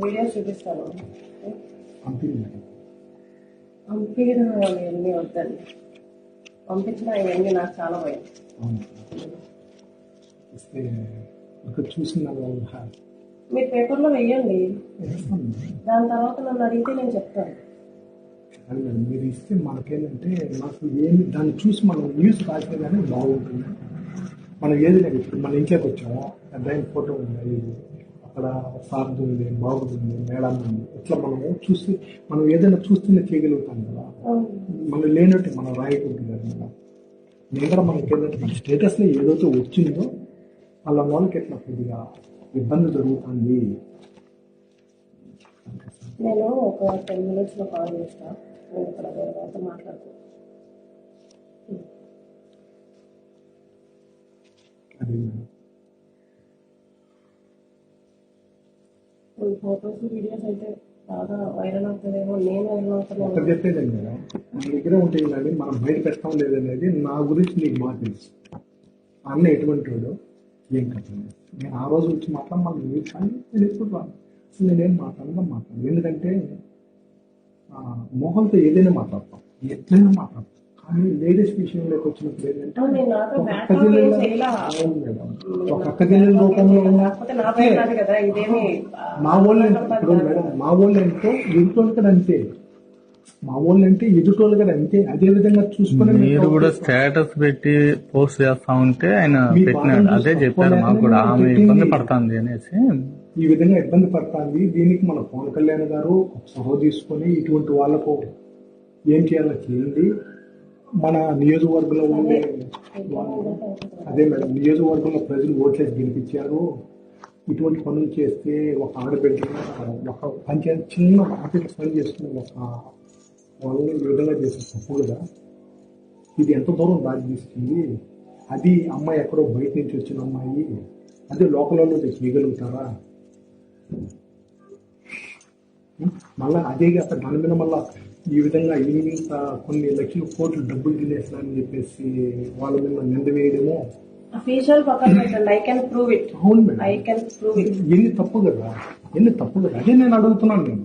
Video చూపిస్తాను. పంపించడం ఇవన్నీ వద్దండి. పంపించిన ఇవన్నీ నాకు చాలా భయం. చూసిన మీరు పేపర్లో వెయ్యండి, దాని తర్వాత నన్ను అడిగితే నేను చెప్తాను. మీరు ఇస్తే మనకేంటంటే నాకు ఏమి దాన్ని చూసి మనం న్యూస్ రాసే కానీ బాగుంటుంది. మనం ఏదైనా ఇప్పుడు మన ఇంట్లోకి వచ్చామో పెద్ద ఫోటో ఉంది, అక్కడ సార్ది ఉంది, బాగుంటుంది, మేడం ఉంది, ఇట్లా మనము చూసి మనం ఏదైనా చూస్తూనే చేయగలుగుతాం కదా. మనం లేనట్టు మనం రాయకూడదు కదా మేడం. నేను కూడా మనకి ఏంటంటే మన స్టేటస్లో ఏదైతే వచ్చిందో వాళ్ళ వాళ్ళకి ఎట్లా కొద్దిగా ఇబ్బంది జరుగుతుంది. నేను ఒక 10 minutes కాల్ చేస్తాను. నేను ఇక్కడ వేరే వాళ్ళతో మాట్లాడుతాను. ఫోటోస్ వీడియోస్ అయితే బాగా వైరల్ అవుతుందేమో, నేను వైరల్ అవుతాను. చెప్పేదండి కదా, మన దగ్గర ఉంటాయి కానీ మనం బయట పెట్టడం లేదనేది నా గురించి నీకు బాగా తెలుసు. అన్న ఎటువంటి వాడు ఏం కట్టలేదు. నేను ఆ రోజు వచ్చి మాత్రం మళ్ళీ మీరు కానీ నేను ఎప్పుడు రాను. అసలు నేనేం మాట్లాడను. ఎందుకంటే మోహన్తో ఏదైనా మాట్లాడతాం, ఎట్లయినా మాట్లాడతాం. కానీ లేడీస్ విషయంలోకి వచ్చినప్పుడు ఏంటంటే ఒక అక్క చెల్లెల రూపంలో మా వాళ్ళు ఇప్పుడు మేడం మా వాళ్ళు అంటే ఎదుటోళ్ళు కూడా అంతే, మా వాళ్ళు అంటే ఎదుటోళ్ళు కూడా అంతే. అదే విధంగా చూసుకుని మీరు కూడా స్టేటస్ పెట్టి పోస్ట్ చేస్తా ఉంటే ఆయన పెట్టినాడు, అదే చెప్పారు మాకు కూడా ఆమె ఇబ్బంది పడుతుంది అనేసి. ఈ విధంగా ఇబ్బంది పడుతుంది. దీనికి మన పవన్ కళ్యాణ్ గారు చొరవ తీసుకొని ఇటువంటి వాళ్ళకు ఏం చేయాలో చేయండి. మన నియోజకవర్గంలో ఉండే అదే మేడం, నియోజకవర్గంలో ప్రజలు ఓట్లేసి గెలిపించారు. ఇటువంటి పనులు చేస్తే ఒక ఆడబిడ్డ ఒక పంచాయతీ చిన్న ఆఫీస్ పని చేసుకుని ఒక వాళ్ళని ఈ విధంగా చేసే తప్పు కదా. ఇది ఎంత దూరం దారి తీసుకుంది. అది అమ్మాయి ఎక్కడో బయట నుంచి వచ్చిన అమ్మాయి, అదే లోకల్లో చేయగలుగుతారా? మళ్ళా అదే కాక దాని మీద మళ్ళా ఈ విధంగా ఇంత కొన్ని లక్షల కోట్లు డబ్బులు తినేస్తానని చెప్పేసి వాళ్ళ మీద నింద వేయడము అవును మేడం. ఎన్ని తప్పు కదా, అదే నేను అడుగుతున్నాను నేను.